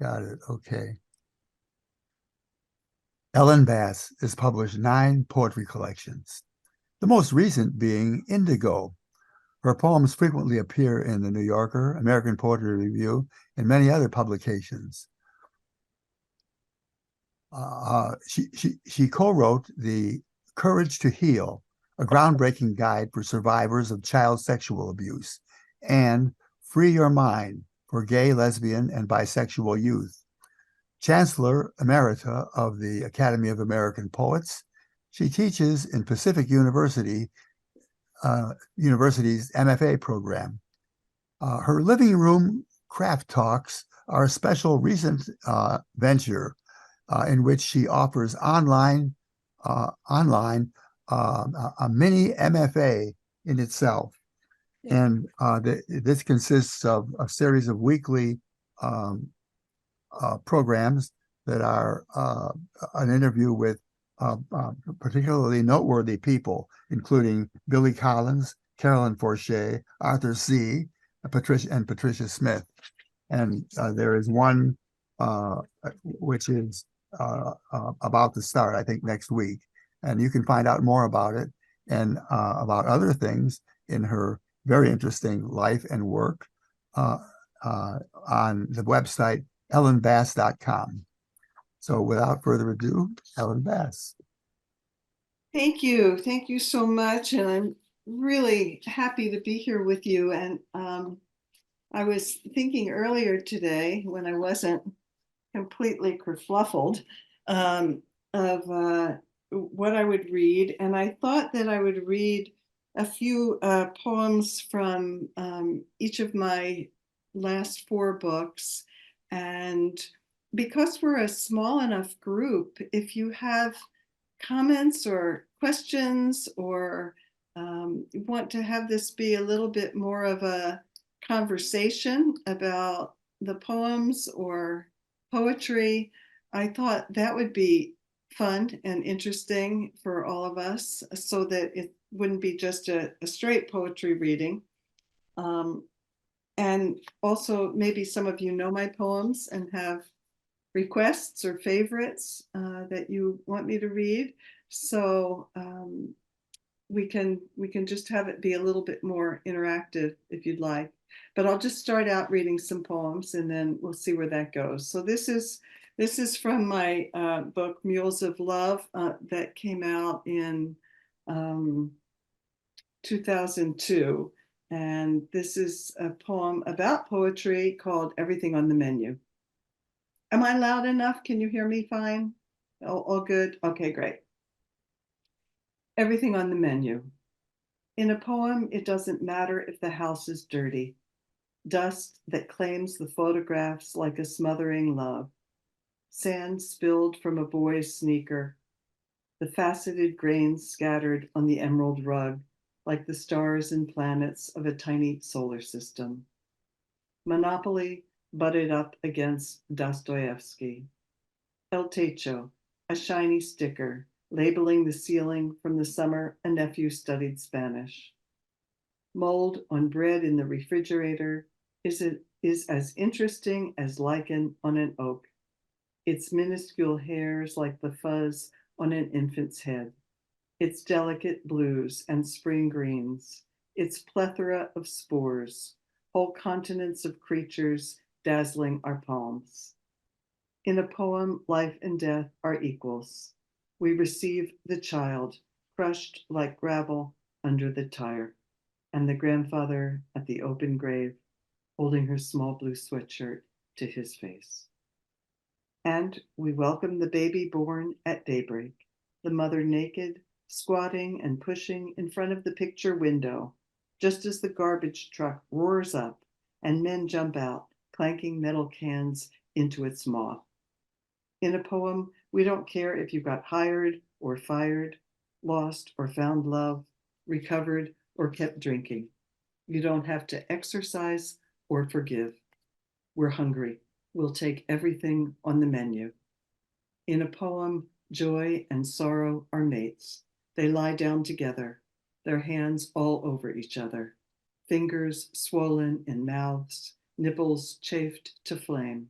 Got it. Okay. Ellen Bass has published 9 poetry collections, the most recent being Indigo. Her poems frequently appear in the New Yorker, American Poetry Review, and many other publications. She co-wrote the Courage to Heal, a groundbreaking guide for survivors of child sexual abuse, and Free Your Mind for gay, lesbian, and bisexual youth. Chancellor Emerita of the Academy of American Poets, she teaches in Pacific University's MFA program. Her living room craft talks are a special recent venture in which she offers online a mini MFA in itself. And this consists of a series of weekly programs that are an interview with particularly noteworthy people, including Billy Collins, Carolyn Forche, Arthur C., Patricia Smith. And there is one which is about to start, I think, next week. And you can find out more about it and about other things in her very interesting life and work on the website ellenbass.com. So without further ado, Ellen Bass. Thank you. Thank you so much. And I'm really happy to be here with you. And I was thinking earlier today when I wasn't completely kerfluffled of what I would read. And I thought that I would read a few poems from each of my last 4 books. And because we're a small enough group, if you have comments or questions or want to have this be a little bit more of a conversation about the poems or poetry, I thought that would be fun and interesting for all of us so that it wouldn't be just a straight poetry reading. And also, maybe some of you know my poems and have requests or favorites that you want me to read. So we can just have it be a little bit more interactive if you'd like. But I'll just start out reading some poems and then we'll see where that goes. So this is from my book Mules of Love that came out in 2002. And this is a poem about poetry called Everything on the Menu. Am I loud enough? Can you hear me fine? All good? Okay, great. Everything on the menu. In a poem, it doesn't matter if the house is dirty. Dust that claims the photographs like a smothering love. Sand spilled from a boy's sneaker. The faceted grains scattered on the emerald rug like the stars and planets of a tiny solar system. Monopoly butted up against Dostoevsky. El Techo, a shiny sticker labeling the ceiling from the summer a nephew studied Spanish. Mold on bread in the refrigerator is as interesting as lichen on an oak. Its minuscule hairs like the fuzz on an infant's head. Its delicate blues and spring greens. Its plethora of spores. Whole continents of creatures dazzling our palms. In a poem, life and death are equals. We receive the child, crushed like gravel under the tire, and the grandfather at the open grave, holding her small blue sweatshirt to his face. And we welcome the baby born at daybreak, the mother naked, squatting and pushing in front of the picture window, just as the garbage truck roars up and men jump out, clanking metal cans into its maw. In a poem, we don't care if you got hired or fired, lost or found love, recovered or kept drinking. You don't have to exercise or forgive. We're hungry. We'll take everything on the menu. In a poem, joy and sorrow are mates. They lie down together, their hands all over each other, fingers swollen in mouths, nipples chafed to flame.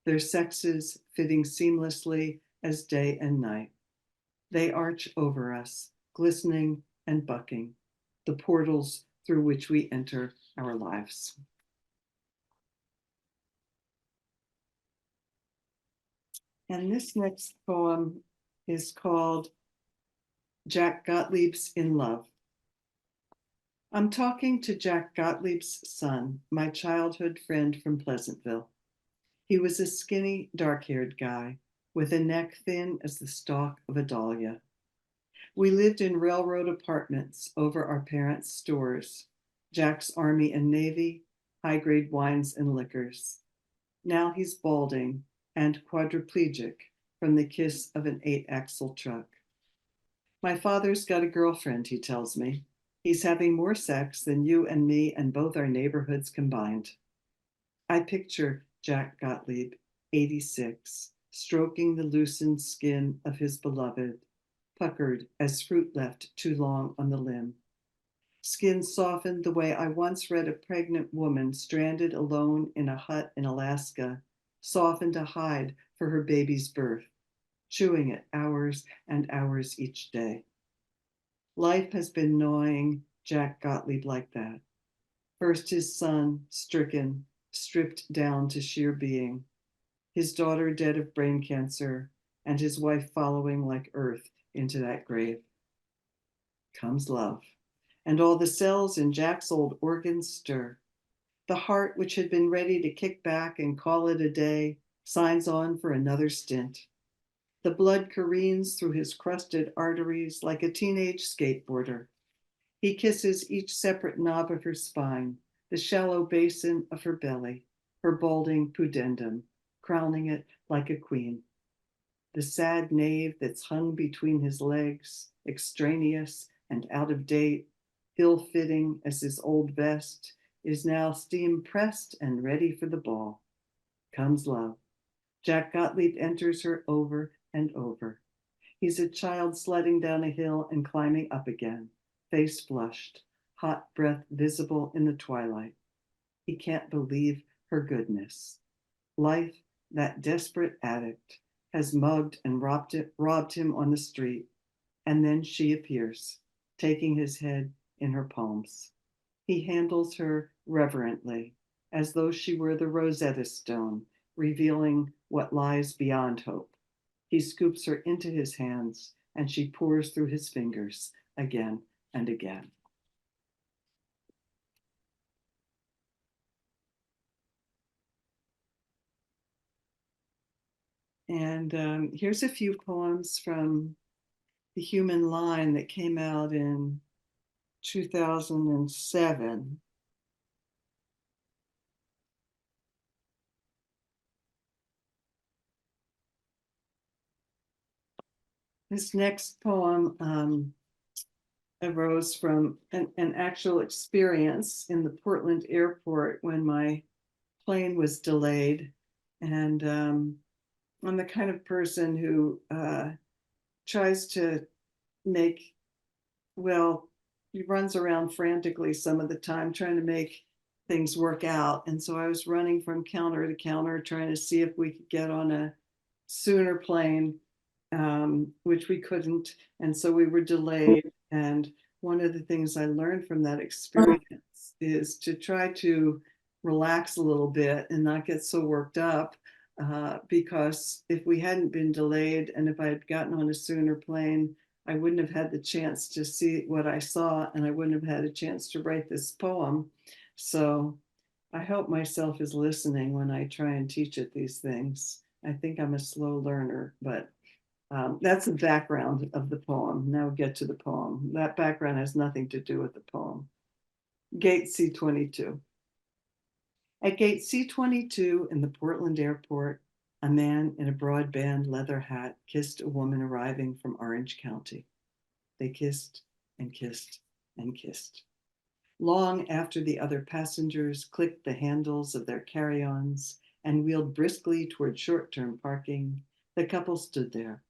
their sexes fitting seamlessly as day and night. They arch over us, glistening and bucking, the portals through which we enter our lives. And this next poem is called Jack Gottlieb's In Love. I'm talking to Jack Gottlieb's son, my childhood friend from Pleasantville. He was a skinny, dark-haired guy with a neck thin as the stalk of a dahlia. We lived in railroad apartments over our parents' stores, Jack's Army and Navy, high-grade wines and liquors. Now he's balding and quadriplegic from the kiss of an 8-axle truck. My father's got a girlfriend, he tells me. He's having more sex than you and me and both our neighborhoods combined. I picture Jack Gottlieb, 86, stroking the loosened skin of his beloved, puckered as fruit left too long on the limb. Skin softened the way I once read a pregnant woman stranded alone in a hut in Alaska, softened to hide for her baby's birth, chewing it hours and hours each day. Life has been gnawing Jack Gottlieb like that. First his son, stricken, stripped down to sheer being, his daughter dead of brain cancer, and his wife following like earth into that grave. Comes love, and all the cells in Jack's old organs stir. The heart, which had been ready to kick back and call it a day, signs on for another stint. The blood careens through his crusted arteries like a teenage skateboarder. He kisses each separate knob of her spine, the shallow basin of her belly, her balding pudendum, crowning it like a queen. The sad nave that's hung between his legs, extraneous and out of date, ill-fitting as his old vest, is now steam-pressed and ready for the ball. Comes love. Jack Gottlieb enters her over and over. He's a child sledding down a hill and climbing up again, face flushed, hot breath visible in the twilight. He can't believe her goodness. Life, that desperate addict, has mugged and robbed him on the street, and then she appears, taking his head in her palms. He handles her reverently, as though she were the Rosetta Stone, revealing what lies beyond hope. He scoops her into his hands, and she pours through his fingers again and again. And here's a few poems from The Human Line that came out in 2007. This next poem arose from an actual experience in the Portland airport when my plane was delayed. And I'm the kind of person who tries to make, well, he runs around frantically some of the time trying to make things work out. And so I was running from counter to counter trying to see if we could get on a sooner plane, which we couldn't. And so we were delayed. And one of the things I learned from that experience is to try to relax a little bit and not get so worked up. Because if we hadn't been delayed and if I had gotten on a sooner plane, I wouldn't have had the chance to see what I saw, and I wouldn't have had a chance to write this poem. So I hope myself is listening when I try and teach it these things. I think I'm a slow learner, but that's the background of the poem. Now we'll get to the poem. That background has nothing to do with the poem. Gate C-22. At gate C-22 in the Portland airport, a man in a broadband leather hat kissed a woman arriving from Orange County. They kissed and kissed and kissed. Long after the other passengers clicked the handles of their carry-ons and wheeled briskly toward short-term parking, the couple stood there,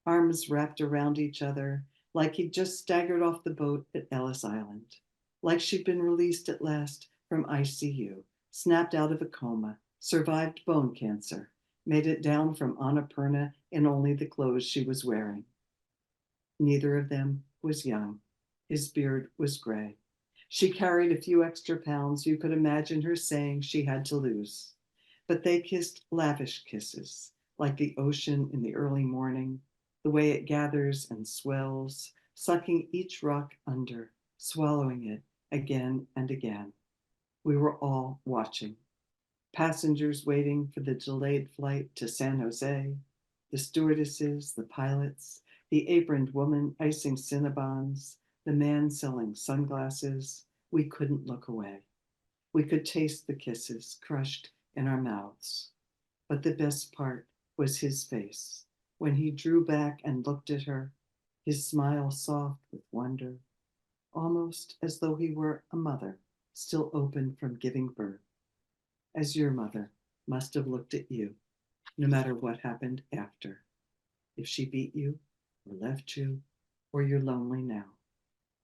arms wrapped around each other, like he'd just staggered off the boat at Ellis Island, like she'd been released at last from ICU, snapped out of a coma, survived bone cancer, made it down from Annapurna in only the clothes she was wearing. Neither of them was young. His beard was gray. She carried a few extra pounds you could imagine her saying she had to lose. But they kissed lavish kisses, like the ocean in the early morning, the way it gathers and swells, sucking each rock under, swallowing it again and again. We were all watching. Passengers waiting for the delayed flight to San Jose, the stewardesses, the pilots, the aproned woman icing Cinnabons, the man selling sunglasses. We couldn't look away. We could taste the kisses crushed in our mouths. But the best part was his face. When he drew back and looked at her, his smile soft with wonder, almost as though he were a mother still open from giving birth, as your mother must have looked at you, no matter what happened after. If she beat you, or left you, or you're lonely now,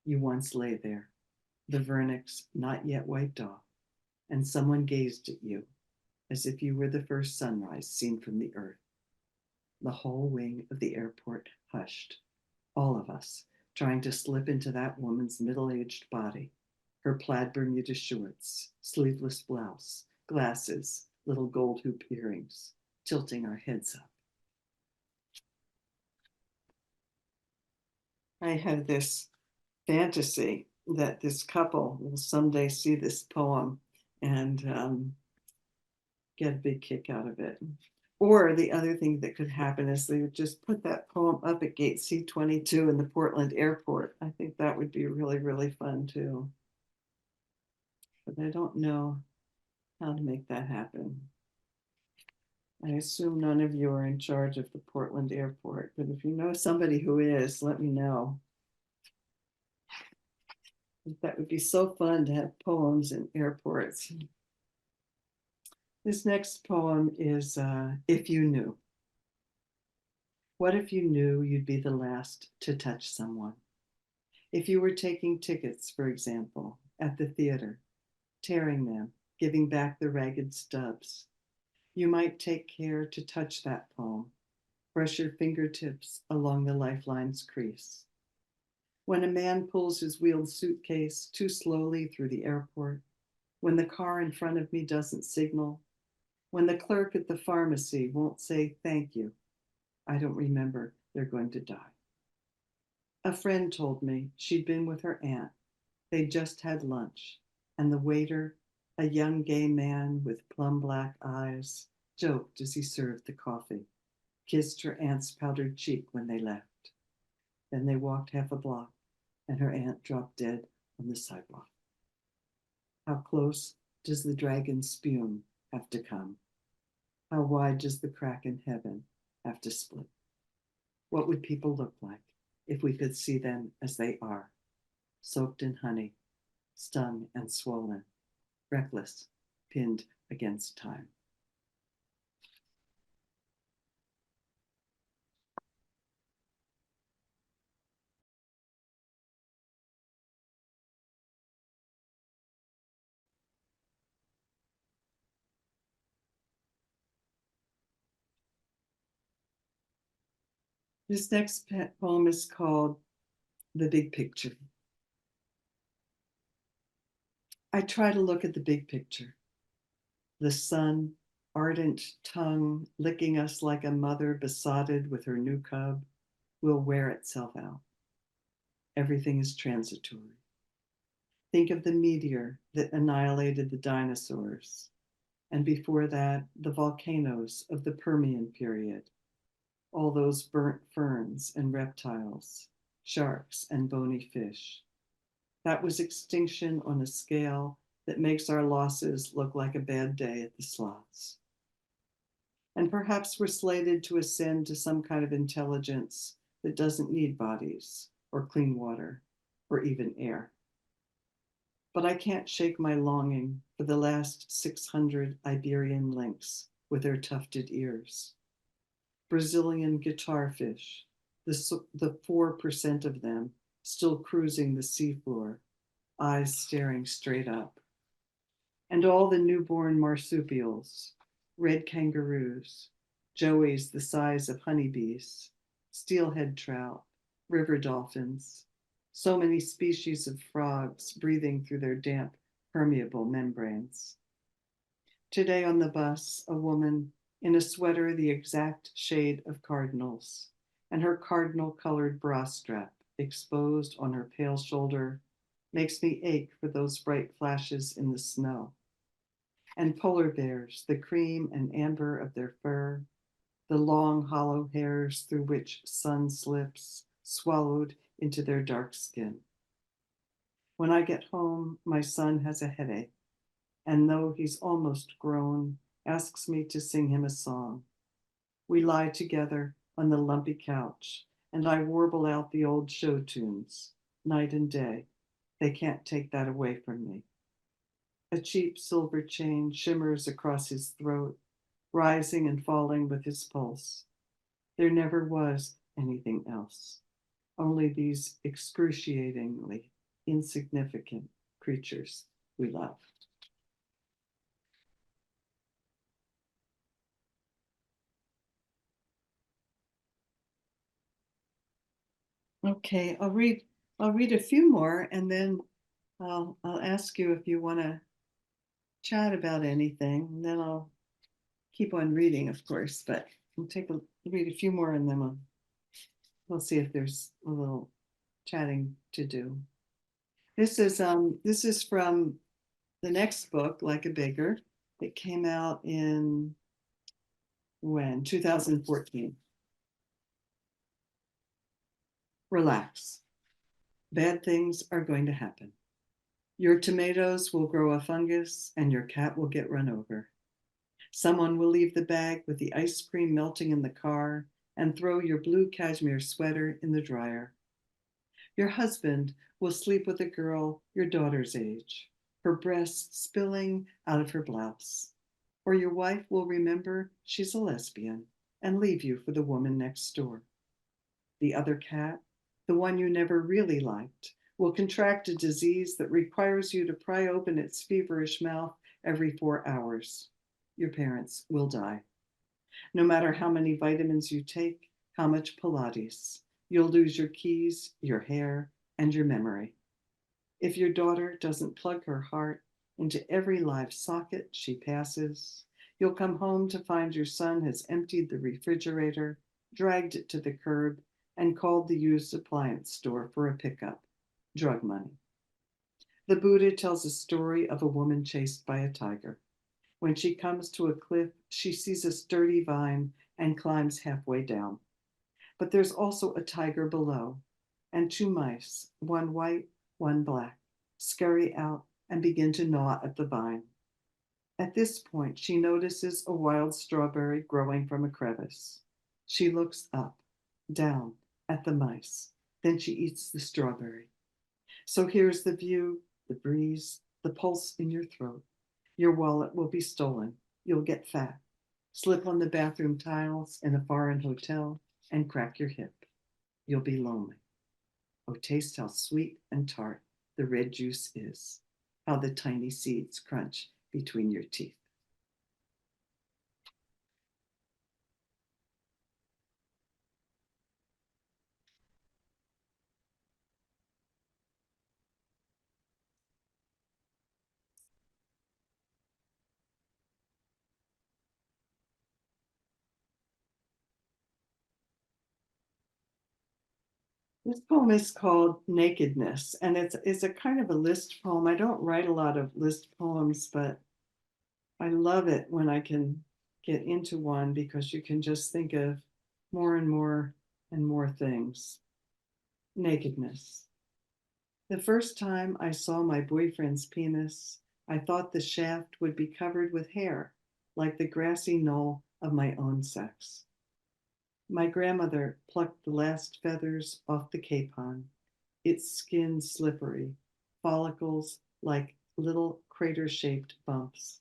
you once lay there, the vernix not yet wiped off, and someone gazed at you as if you were the first sunrise seen from the earth. The whole wing of the airport hushed, all of us trying to slip into that woman's middle-aged body, her plaid Bermuda shorts, sleeveless blouse, glasses, little gold hoop earrings, tilting our heads up. I have this fantasy that this couple will someday see this poem and get a big kick out of it. Or the other thing that could happen is they would just put that poem up at gate C-22 in the Portland airport. I think that would be really, really fun too. But I don't know how to make that happen. I assume none of you are in charge of the Portland airport, but if you know somebody who is, let me know. That would be so fun to have poems in airports. This next poem is If You Knew. What if you knew you'd be the last to touch someone? If you were taking tickets, for example, at the theater, tearing them, giving back the ragged stubs, you might take care to touch that poem, brush your fingertips along the lifeline's crease. When a man pulls his wheeled suitcase too slowly through the airport, when the car in front of me doesn't signal, when the clerk at the pharmacy won't say thank you, I don't remember they're going to die. A friend told me she'd been with her aunt. They just had lunch, and the waiter, a young gay man with plum black eyes, joked as he served the coffee, kissed her aunt's powdered cheek when they left. Then they walked half a block, and her aunt dropped dead on the sidewalk. How close does the dragon spume have to come? How wide does the crack in heaven have to split? What would people look like if we could see them as they are, soaked in honey, stung and swollen, reckless, pinned against time? This next poem is called The Big Picture. I try to look at the big picture. The sun, ardent tongue licking us like a mother besotted with her new cub, will wear itself out. Everything is transitory. Think of the meteor that annihilated the dinosaurs, and before that, the volcanoes of the Permian period, all those burnt ferns and reptiles, sharks and bony fish. That was extinction on a scale that makes our losses look like a bad day at the slots. And perhaps we're slated to ascend to some kind of intelligence that doesn't need bodies or clean water or even air. But I can't shake my longing for the last 600 Iberian lynx with their tufted ears. Brazilian guitarfish, the 4% of them still cruising the seafloor, eyes staring straight up. And all the newborn marsupials, red kangaroos, joeys the size of honeybees, steelhead trout, river dolphins, so many species of frogs breathing through their damp, permeable membranes. Today on the bus, a woman in a sweater the exact shade of cardinals, and her cardinal colored bra strap exposed on her pale shoulder makes me ache for those bright flashes in the snow. And polar bears, the cream and amber of their fur, the long hollow hairs through which sun slips, swallowed into their dark skin. When I get home, my son has a headache, and though he's almost grown, asks me to sing him a song. We lie together on the lumpy couch, and I warble out the old show tunes, night and day. They can't take that away from me. A cheap silver chain shimmers across his throat, rising and falling with his pulse. There never was anything else, only these excruciatingly insignificant creatures we love. Okay, I'll read a few more and then I'll ask you if you want to chat about anything, and then I'll keep on reading, of course, but we'll read a few more and then we'll see if there's a little chatting to do. This is from the next book, Like a Beggar. It came out in 2014. Relax. Bad things are going to happen. Your tomatoes will grow a fungus and your cat will get run over. Someone will leave the bag with the ice cream melting in the car and throw your blue cashmere sweater in the dryer. Your husband will sleep with a girl your daughter's age, her breasts spilling out of her blouse. Or your wife will remember she's a lesbian and leave you for the woman next door. The other cat, the one you never really liked, will contract a disease that requires you to pry open its feverish mouth every 4 hours. Your parents will die. No matter how many vitamins you take, how much Pilates, you'll lose your keys, your hair, and your memory. If your daughter doesn't plug her heart into every live socket she passes, you'll come home to find your son has emptied the refrigerator, dragged it to the curb, and called the used appliance store for a pickup. Drug money. The Buddha tells a story of a woman chased by a tiger. When she comes to a cliff, she sees a sturdy vine and climbs halfway down. But there's also a tiger below, and 2 mice, one white, one black, scurry out and begin to gnaw at the vine. At this point, she notices a wild strawberry growing from a crevice. She looks up, down at the mice. Then she eats the strawberry. So here's the view, the breeze, the pulse in your throat. Your wallet will be stolen. You'll get fat. Slip on the bathroom tiles in a foreign hotel and crack your hip. You'll be lonely. Oh, taste how sweet and tart the red juice is. How the tiny seeds crunch between your teeth. This poem is called Nakedness, and it's a kind of a list poem. I don't write a lot of list poems, but I love it when I can get into one because you can just think of more and more and more things. Nakedness. The first time I saw my boyfriend's penis, I thought the shaft would be covered with hair, like the grassy knoll of my own sex. My grandmother plucked the last feathers off the capon, its skin slippery, follicles like little crater-shaped bumps.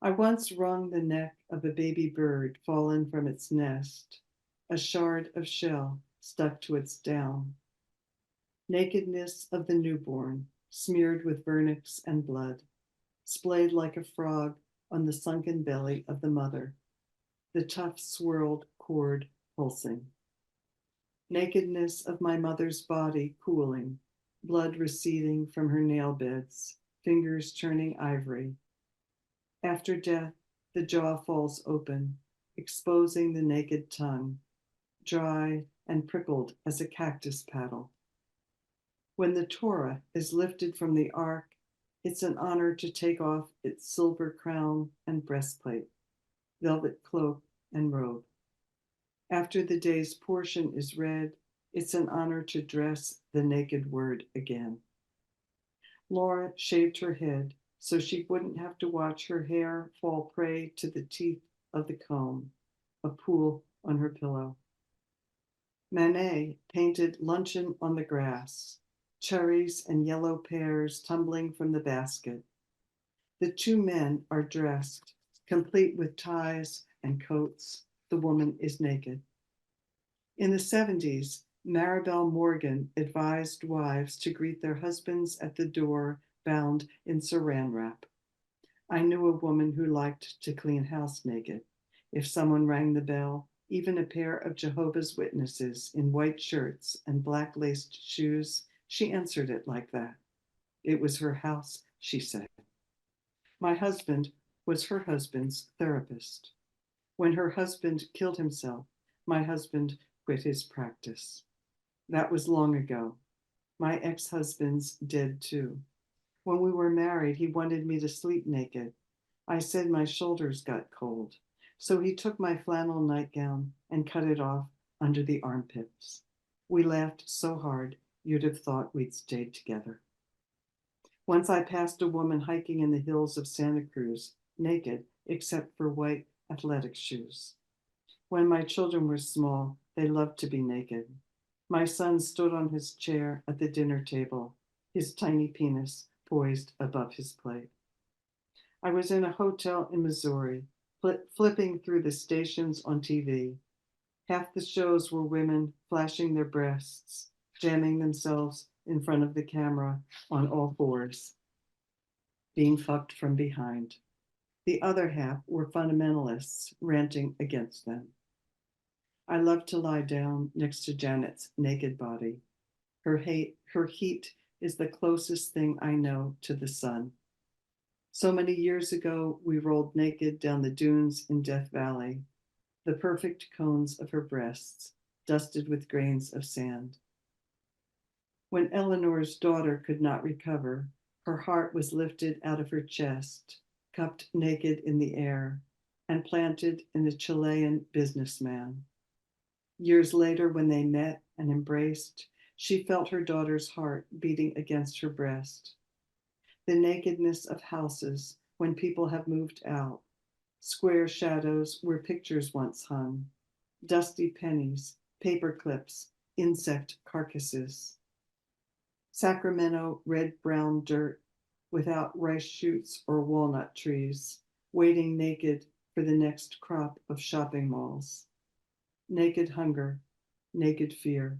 I once wrung the neck of a baby bird fallen from its nest, a shard of shell stuck to its down. Nakedness of the newborn, smeared with vernix and blood, splayed like a frog on the sunken belly of the mother. the tough swirled cord pulsing. Nakedness of my mother's body cooling, blood receding from her nail beds, fingers turning ivory. After death, the jaw falls open, exposing the naked tongue, dry and prickled as a cactus paddle. When the Torah is lifted from the ark, it's an honor to take off its silver crown and breastplate, velvet cloak and robe. After the day's portion is read, it's an honor to dress the naked word again. Laura shaved her head so she wouldn't have to watch her hair fall prey to the teeth of the comb, a pool on her pillow. Manet painted luncheon on the grass, cherries and yellow pears tumbling from the basket. The two men are dressed, complete with ties and coats. The woman is naked. In the 70s, Maribel Morgan advised wives to greet their husbands at the door bound in saran wrap. I knew a woman who liked to clean house naked. If someone rang the bell, even a pair of Jehovah's Witnesses in white shirts and black laced shoes, she answered it like that. It was her house, she said. My husband was her husband's therapist. When her husband killed himself, my husband quit his practice. That was long ago. My ex-husband's dead too. When we were married, he wanted me to sleep naked. I said my shoulders got cold. So he took my flannel nightgown and cut it off under the armpits. We laughed so hard, you'd have thought we'd stayed together. Once I passed a woman hiking in the hills of Santa Cruz, naked, except for white athletic shoes. When my children were small, they loved to be naked. My son stood on his chair at the dinner table, his tiny penis poised above his plate. I was in a hotel in Missouri, flipping through the stations on TV. Half the shows were women flashing their breasts, jamming themselves in front of the camera on all fours, being fucked from behind. The other half were fundamentalists ranting against them. I love to lie down next to Janet's naked body. Her heat is the closest thing I know to the sun. So many years ago, we rolled naked down the dunes in Death Valley, the perfect cones of her breasts, dusted with grains of sand. When Eleanor's daughter could not recover, her heart was lifted out of her chest, cupped naked in the air, and planted in a Chilean businessman. Years later, when they met and embraced, she felt her daughter's heart beating against her breast. The nakedness of houses when people have moved out, square shadows where pictures once hung, dusty pennies, paper clips, insect carcasses. Sacramento red-brown dirt without rice shoots or walnut trees, waiting naked for the next crop of shopping malls. Naked hunger, naked fear.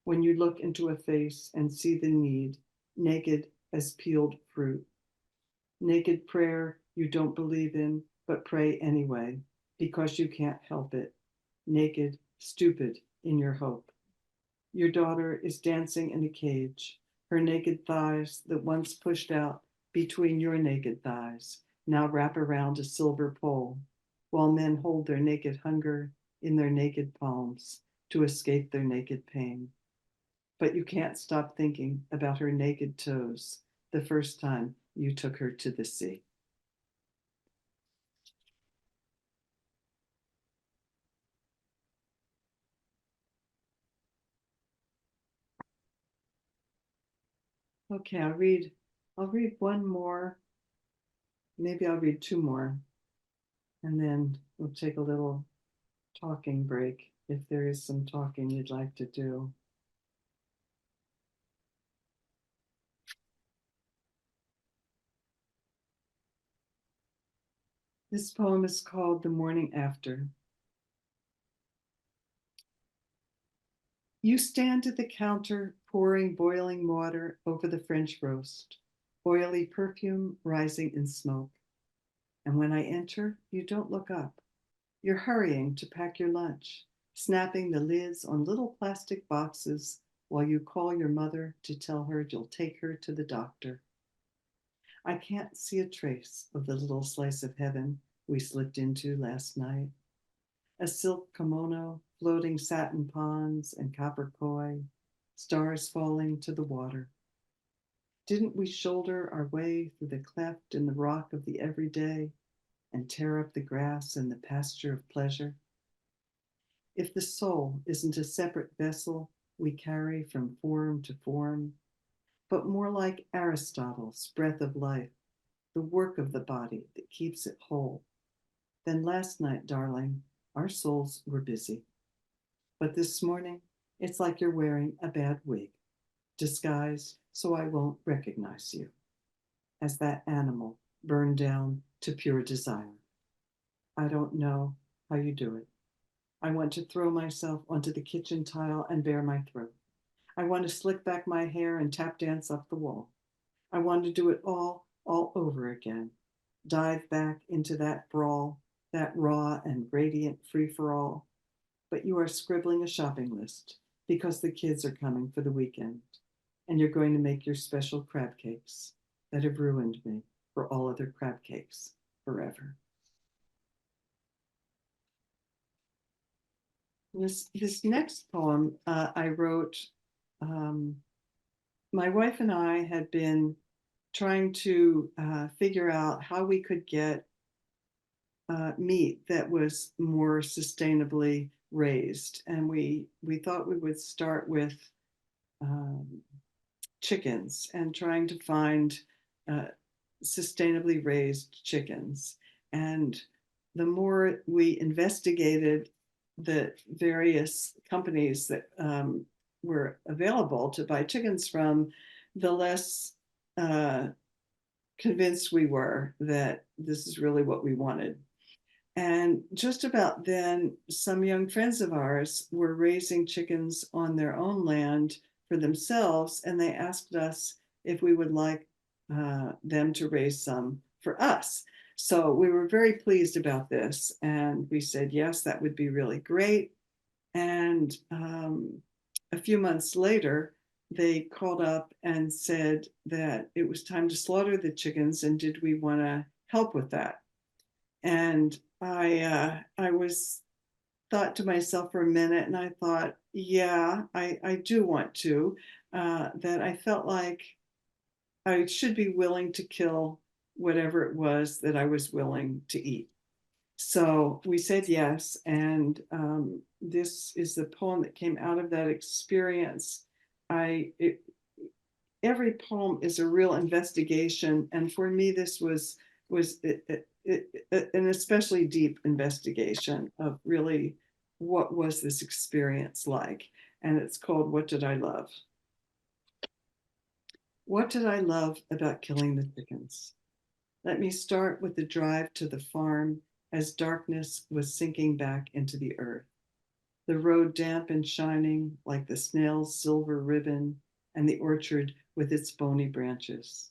When you look into a face and see the need, naked as peeled fruit. Naked prayer you don't believe in, but pray anyway, because you can't help it. Naked, stupid in your hope. Your daughter is dancing in a cage, her naked thighs that once pushed out between your naked thighs, now wrap around a silver pole, while men hold their naked hunger in their naked palms to escape their naked pain. But you can't stop thinking about her naked toes the first time you took her to the sea. Okay, I'll read one more. Maybe I'll read two more, and then we'll take a little talking break if there is some talking you'd like to do. This poem is called The Morning After. You stand at the counter pouring boiling water over the French roast, oily perfume rising in smoke. And when I enter, you don't look up. You're hurrying to pack your lunch, snapping the lids on little plastic boxes while you call your mother to tell her you'll take her to the doctor. I can't see a trace of the little slice of heaven we slipped into last night. A silk kimono, floating satin ponds and copper koi, stars falling to the water. Didn't we shoulder our way through the cleft in the rock of the everyday and tear up the grass in the pasture of pleasure? If the soul isn't a separate vessel we carry from form to form, but more like Aristotle's breath of life, the work of the body that keeps it whole, then last night, darling, our souls were busy. But this morning, it's like you're wearing a bad wig, disguised so I won't recognize you as that animal burned down to pure desire. I don't know how you do it. I want to throw myself onto the kitchen tile and bare my throat. I want to slick back my hair and tap dance up the wall. I want to do it all over again. Dive back into that brawl, that raw and radiant free for all. But you are scribbling a shopping list because the kids are coming for the weekend, and you're going to make your special crab cakes that have ruined me for all other crab cakes forever. This next poem I wrote. Um, my wife and I had been trying to figure out how we could get meat that was more sustainably raised, and we thought we would start with um, chickens and trying to find uh, sustainably raised chickens. And the more we investigated the various companies that were available to buy chickens from, the less convinced we were that this is really what we wanted. And just about then, some young friends of ours were raising chickens on their own land for themselves, and they asked us if we would like them to raise some for us. So we were very pleased about this, and we said, yes, that would be really great. And a few months later, they called up and said that it was time to slaughter the chickens, and did we want to help with that? And I was thought to myself for a minute, and I thought, yeah, I do want to. That I felt like I should be willing to kill whatever it was that I was willing to eat. So we said yes, and this is the poem that came out of that experience. I it, every poem is a real investigation, and for me, this was an especially deep investigation of really what was this experience like. And it's called "What Did I Love?" What did I love about killing the chickens? Let me start with the drive to the farm as darkness was sinking back into the earth. The road damp and shining like the snail's silver ribbon, and the orchard with its bony branches.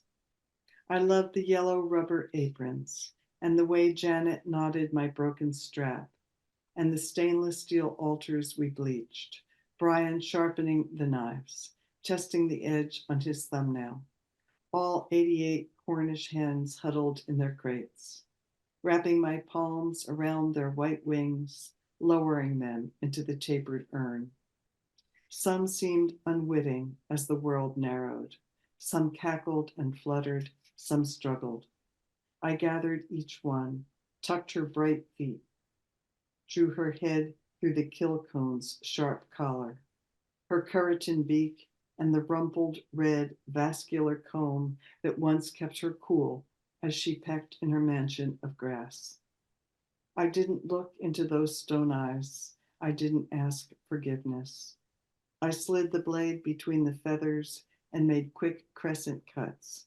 I loved the yellow rubber aprons, and the way Janet knotted my broken strap, and the stainless steel altars we bleached, Brian sharpening the knives, testing the edge on his thumbnail, all 88 Cornish hens huddled in their crates, wrapping my palms around their white wings, lowering them into the tapered urn. Some seemed unwitting as the world narrowed. Some cackled and fluttered, some struggled. I gathered each one, tucked her bright feet, drew her head through the kill cone's sharp collar, her keratin beak, and the rumpled red vascular comb that once kept her cool as she pecked in her mansion of grass. I didn't look into those stone eyes. I didn't ask forgiveness. I slid the blade between the feathers and made quick crescent cuts,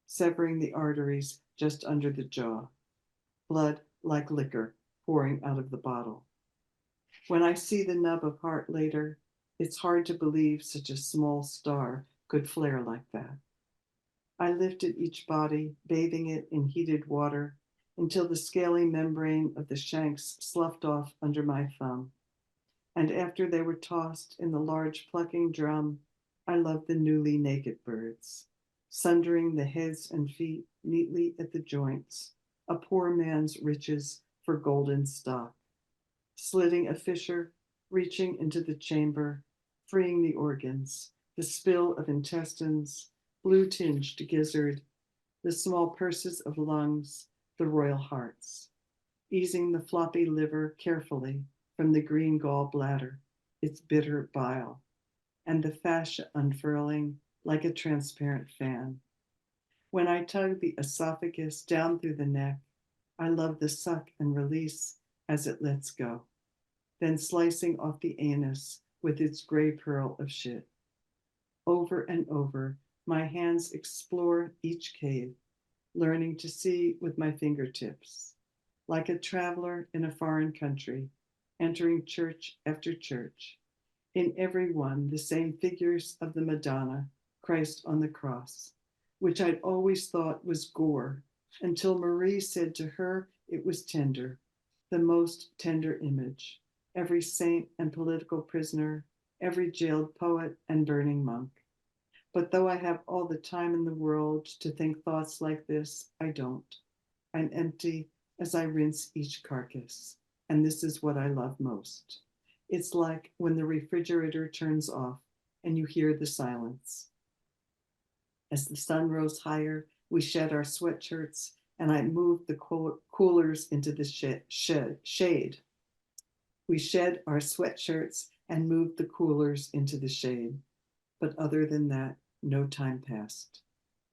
severing the arteries just under the jaw, blood like liquor pouring out of the bottle. When I see the nub of heart later, it's hard to believe such a small star could flare like that. I lifted each body, bathing it in heated water, until the scaly membrane of the shanks sloughed off under my thumb. And after they were tossed in the large plucking drum, I loved the newly naked birds, sundering the heads and feet neatly at the joints, a poor man's riches for golden stock, slitting a fissure, reaching into the chamber, freeing the organs, the spill of intestines, blue-tinged gizzard, the small purses of lungs, the royal hearts, easing the floppy liver carefully from the green gall bladder, its bitter bile, and the fascia unfurling like a transparent fan. When I tug the esophagus down through the neck, I love the suck and release as it lets go, then slicing off the anus with its gray pearl of shit. Over and over, my hands explore each cave, learning to see with my fingertips, like a traveler in a foreign country, entering church after church. In every one, the same figures of the Madonna, Christ on the cross, which I'd always thought was gore, until Marie said to her it was tender, the most tender image. Every saint and political prisoner, every jailed poet and burning monk. But though I have all the time in the world to think thoughts like this, I don't. I'm empty as I rinse each carcass, and this is what I love most. It's like when the refrigerator turns off and you hear the silence. As the sun rose higher, we shed our sweatshirts, and I moved the coolers into the shade. We shed our sweatshirts and moved the coolers into the shade. But other than that, no time passed.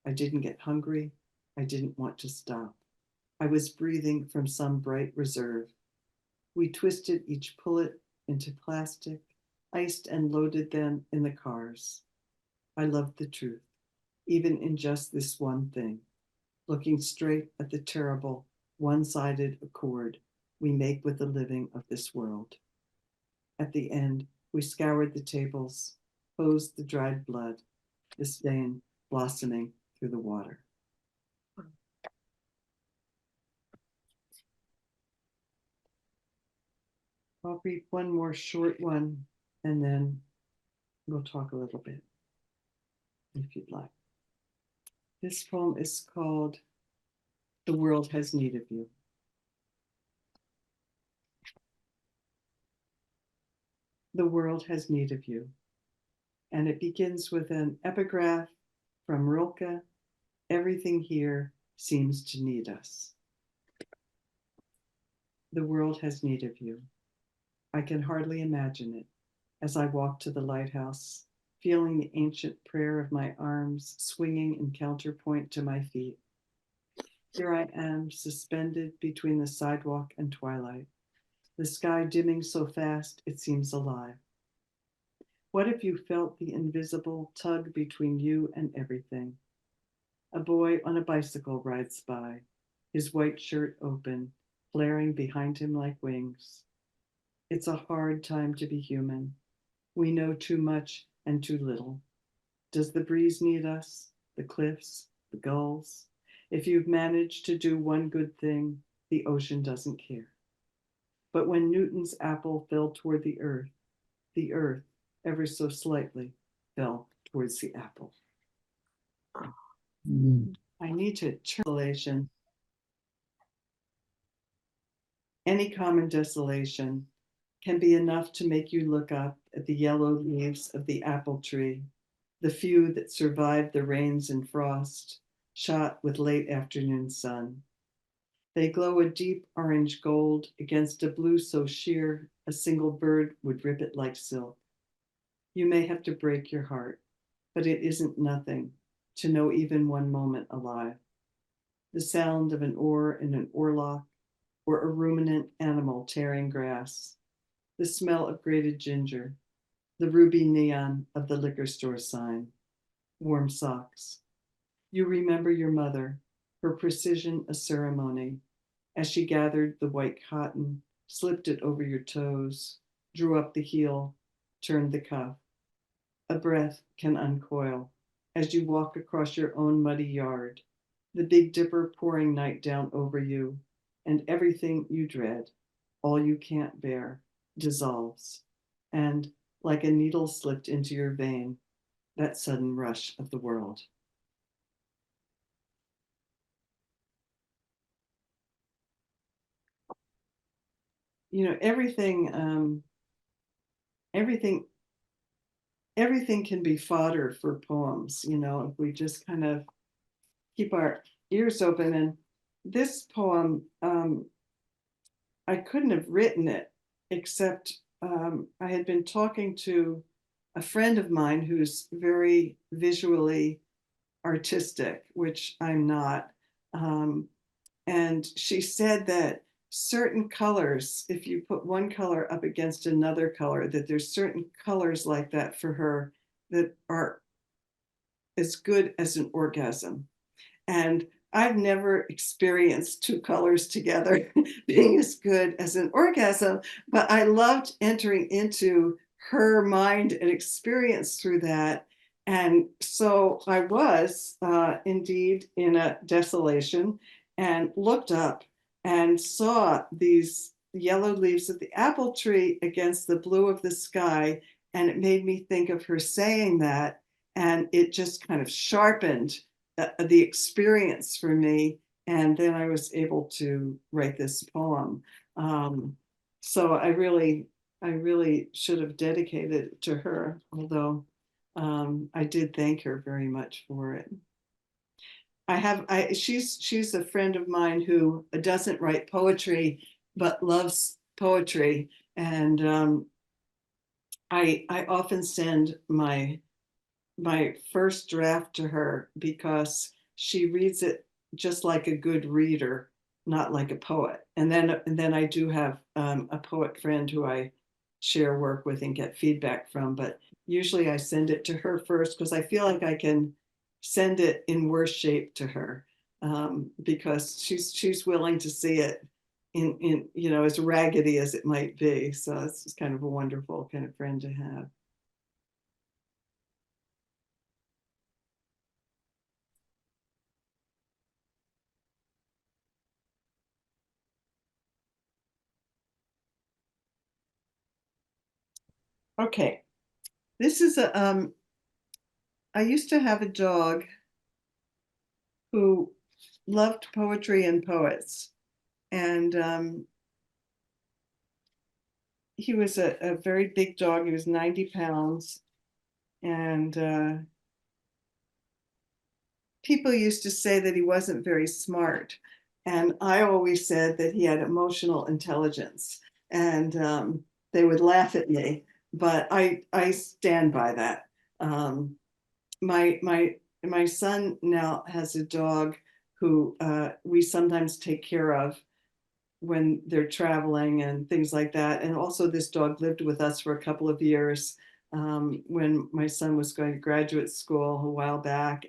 I didn't get hungry. I didn't want to stop. I was breathing from some bright reserve. We twisted each pullet into plastic, iced and loaded them in the cars. I loved the truth, even in just this one thing, looking straight at the terrible, one-sided accord we make with the living of this world. At the end, we scoured the tables, hosed the dried blood, the stain blossoming through the water. I'll read one more short one, and then we'll talk a little bit, if you'd like. This poem is called The World Has Need of You. The world has need of you. And it begins with an epigraph from Rilke. Everything here seems to need us. The world has need of you. I can hardly imagine it as I walk to the lighthouse, feeling the ancient prayer of my arms swinging in counterpoint to my feet. Here I am, suspended between the sidewalk and twilight, the sky dimming so fast it seems alive. What if you felt the invisible tug between you and everything? A boy on a bicycle rides by, his white shirt open, flaring behind him like wings. It's a hard time to be human. We know too much and too little. Does the breeze need us? The cliffs? The gulls? If you've managed to do one good thing, the ocean doesn't care. But when Newton's apple fell toward the earth, ever so slightly, fell towards the apple. I need to translation. Any common desolation can be enough to make you look up at the yellow leaves of the apple tree, the few that survived the rains and frost, shot with late afternoon sun. They glow a deep orange gold against a blue so sheer a single bird would rip it like silk. You may have to break your heart, but it isn't nothing to know even one moment alive. The sound of an oar in an oarlock, or a ruminant animal tearing grass, the smell of grated ginger, the ruby neon of the liquor store sign, warm socks. You remember your mother, her precision a ceremony, as she gathered the white cotton, slipped it over your toes, drew up the heel, turned the cuff. A breath can uncoil as you walk across your own muddy yard, the Big Dipper pouring night down over you, and everything you dread, all you can't bear, dissolves, and like a needle slipped into your vein, that sudden rush of the world. You know, everything, everything can be fodder for poems, you know, if we just kind of keep our ears open. And this poem, I couldn't have written it except I had been talking to a friend of mine who's very visually artistic, which I'm not. Um, and she said that certain colors, if you put one color up against another color, that there's certain colors like that for her that are as good as an orgasm. And I've never experienced two colors together being as good as an orgasm, but I loved entering into her mind and experience through that. And so I was indeed in a desolation and looked up and saw these yellow leaves of the apple tree against the blue of the sky. And it made me think of her saying that. And it just kind of sharpened the experience for me. And then I was able to write this poem. Um, so I really should have dedicated it to her, although I did thank her very much for it. She's a friend of mine who doesn't write poetry, but loves poetry. And I often send my first draft to her because she reads it just like a good reader, not like a poet. And then I do have a poet friend who I share work with and get feedback from. But usually I send it to her first because I feel like I can send it in worse shape to her because she's willing to see it in you know as raggedy as it might be. So it's just kind of a wonderful kind of friend to have. Okay, this is a I used to have a dog who loved poetry and poets, and he was a very big dog. He was 90 pounds, and people used to say that he wasn't very smart, and I always said that he had emotional intelligence, and they would laugh at me, but I stand by that. Um, my son now has a dog who we sometimes take care of when they're traveling and things like that. And also, this dog lived with us for a couple of years when my son was going to graduate school a while back,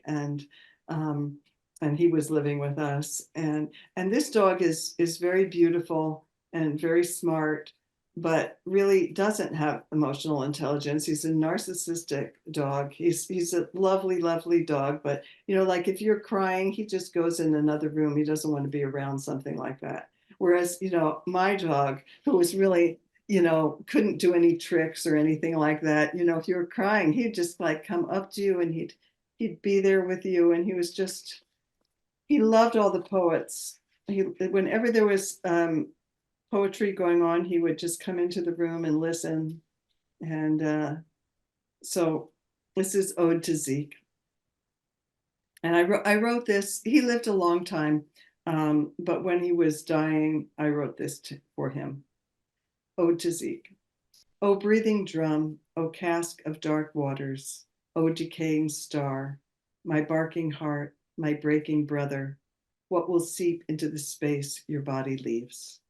um, and he was living with us. And this dog is very beautiful and very smart, but really doesn't have emotional intelligence. He's a narcissistic dog. He's a lovely, lovely dog, but you know, like if you're crying, he just goes in another room. He doesn't want to be around something like that. Whereas, you know, my dog, who was really, you know, couldn't do any tricks or anything like that, you know, if you were crying, he'd just like come up to you and he'd be there with you. And he was just, he loved all the poets. Whenever there was poetry going on, he would just come into the room and listen. And so this is Ode to Zeke. And I wrote this, he lived a long time, but when he was dying, I wrote this for him. Ode to Zeke. O breathing drum, O cask of dark waters, O decaying star, my barking heart, my breaking brother, what will seep into the space your body leaves?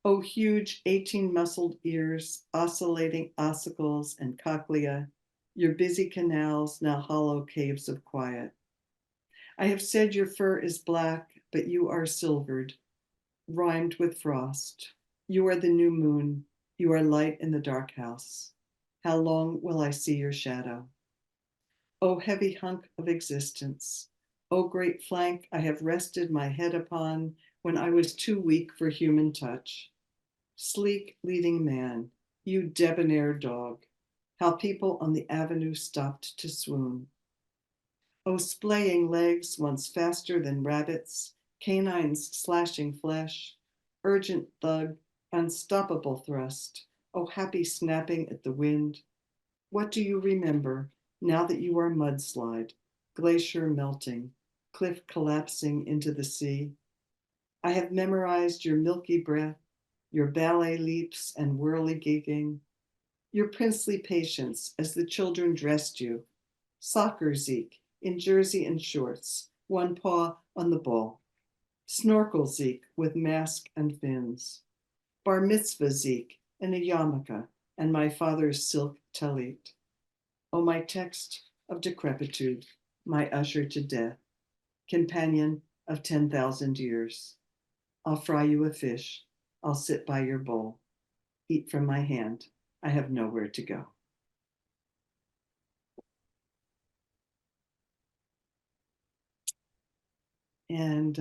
O huge 18-muscled ears, oscillating ossicles and cochlea, your busy canals now hollow caves of quiet. I have said your fur is black, but you are silvered, rhymed with frost. You are the new moon. You are light in the dark house. How long will I see your shadow? O heavy hunk of existence, O great flank I have rested my head upon, when I was too weak for human touch. Sleek leading man, you debonair dog, how people on the avenue stopped to swoon. Oh, splaying legs once faster than rabbits, canines slashing flesh, urgent thug, unstoppable thrust, oh, happy snapping at the wind. What do you remember now that you are mudslide, glacier melting, cliff collapsing into the sea? I have memorized your milky breath, your ballet leaps and whirligigging, your princely patience as the children dressed you. Soccer Zeke in jersey and shorts, one paw on the ball. Snorkel Zeke with mask and fins. Bar mitzvah Zeke in a yarmulke and my father's silk talit. Oh, my text of decrepitude, my usher to death, companion of 10,000 years. I'll fry you a fish. I'll sit by your bowl. Eat from my hand. I have nowhere to go. And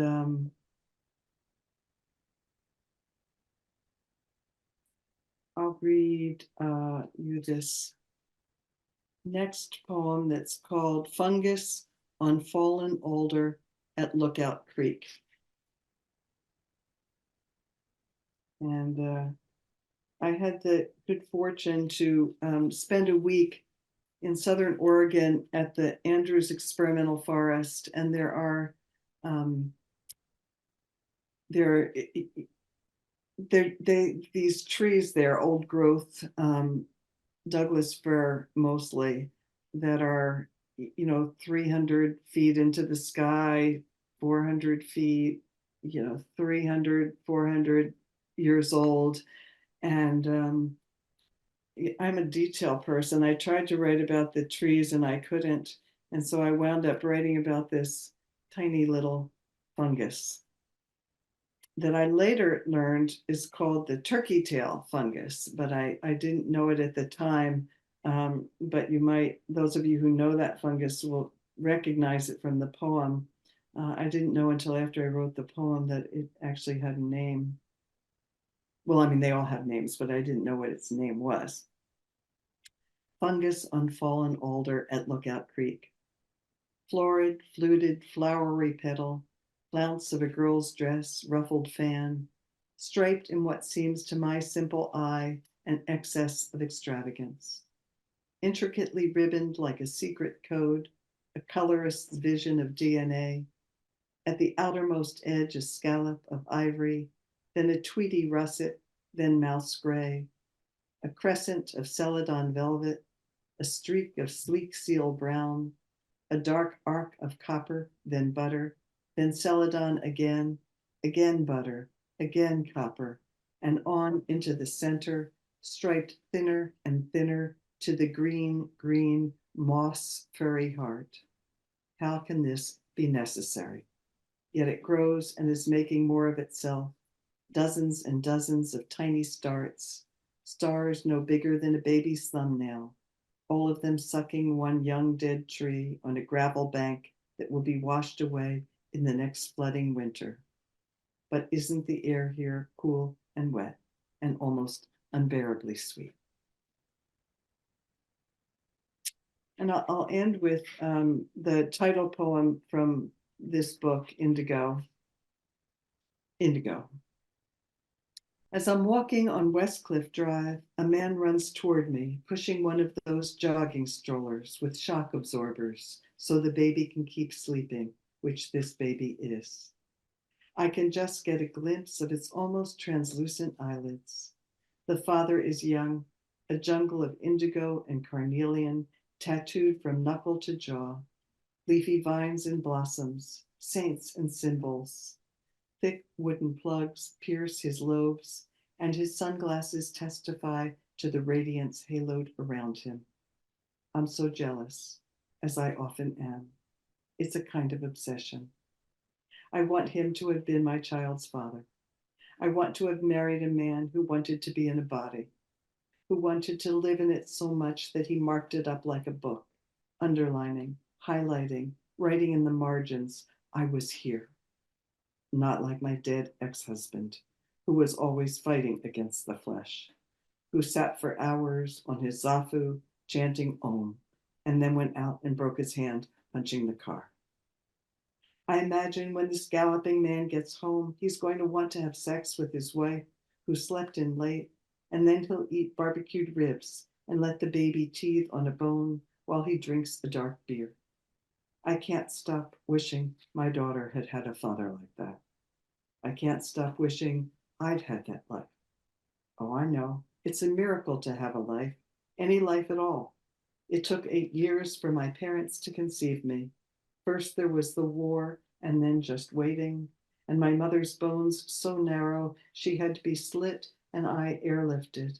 I'll read you this next poem that's called Fungus on Fallen Alder at Lookout Creek. And I had the good fortune to spend a week in Southern Oregon at the Andrews Experimental Forest, and there are these trees there, old growth, Douglas fir mostly, that are 300 feet into the sky, 400 feet, 300, 400 years old, and I'm a detail person. I tried to write about the trees and I couldn't. And so I wound up writing about this tiny little fungus that I later learned is called the turkey tail fungus, but I didn't know it at the time. But those of you who know that fungus will recognize it from the poem. I didn't know until after I wrote the poem that it actually had a name. Well, I mean, they all have names, but I didn't know what its name was. Fungus on fallen alder at Lookout Creek. Florid, fluted, flowery petal, flounce of a girl's dress, ruffled fan, striped in what seems to my simple eye an excess of extravagance. Intricately ribboned like a secret code, a colorist's vision of DNA. At the outermost edge, a scallop of ivory, then a tweedy russet, then mouse gray, a crescent of celadon velvet, a streak of sleek seal brown, a dark arc of copper, then butter, then celadon again, again butter, again copper, and on into the center, striped thinner and thinner to the green, green, moss furry heart. How can this be necessary? Yet it grows and is making more of itself, dozens and dozens of tiny starts, stars no bigger than a baby's thumbnail, all of them sucking one young dead tree on a gravel bank that will be washed away in the next flooding winter. But isn't the air here cool and wet and almost unbearably sweet? And I'll end with the title poem from this book, Indigo. Indigo. As I'm walking on Westcliff Drive, a man runs toward me, pushing one of those jogging strollers with shock absorbers so the baby can keep sleeping, which this baby is. I can just get a glimpse of its almost translucent eyelids. The father is young, a jungle of indigo and carnelian tattooed from knuckle to jaw, leafy vines and blossoms, saints and symbols. Thick wooden plugs pierce his lobes, and his sunglasses testify to the radiance haloed around him. I'm so jealous, as I often am. It's a kind of obsession. I want him to have been my child's father. I want to have married a man who wanted to be in a body, who wanted to live in it so much that he marked it up like a book, underlining, highlighting, writing in the margins, I was here. not like my dead ex-husband, who was always fighting against the flesh, who sat for hours on his zafu chanting Om, and then went out and broke his hand punching the car. I imagine when this galloping man gets home, he's going to want to have sex with his wife, who slept in late, and then he'll eat barbecued ribs and let the baby teethe on a bone while he drinks a dark beer. I can't stop wishing my daughter had had a father like that. I can't stop wishing I'd had that life. Oh, I know. It's a miracle to have a life, any life at all. It took 8 years for my parents to conceive me. First there was the war, and then just waiting, and my mother's bones so narrow she had to be slit and I airlifted.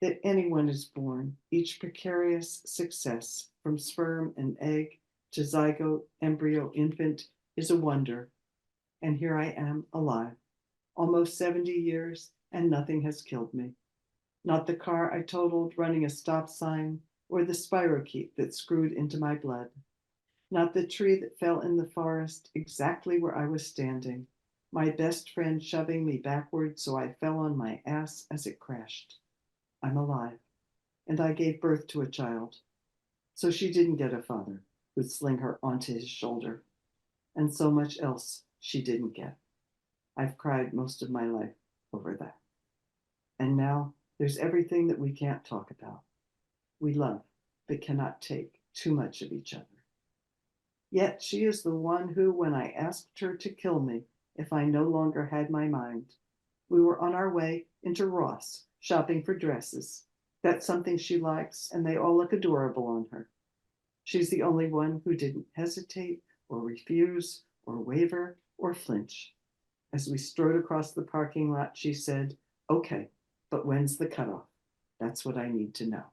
That anyone is born, each precarious success, from sperm and egg to zygote, embryo, infant, is a wonder. And here I am, alive, almost 70 years, and nothing has killed me. Not the car I totaled running a stop sign, or the spirochete that screwed into my blood. Not the tree that fell in the forest exactly where I was standing, my best friend shoving me backward so I fell on my ass as it crashed. I'm alive, and I gave birth to a child. So she didn't get a father who'd sling her onto his shoulder, and so much else she didn't get. I've cried most of my life over that. And now there's everything that we can't talk about. We love, but cannot take too much of each other. Yet she is the one who, when I asked her to kill me if I no longer had my mind, we were on our way into Ross, shopping for dresses. That's something she likes, and they all look adorable on her. She's the only one who didn't hesitate or refuse or waver or flinch. As we strode across the parking lot, she said, "Okay, but when's the cutoff? That's what I need to know."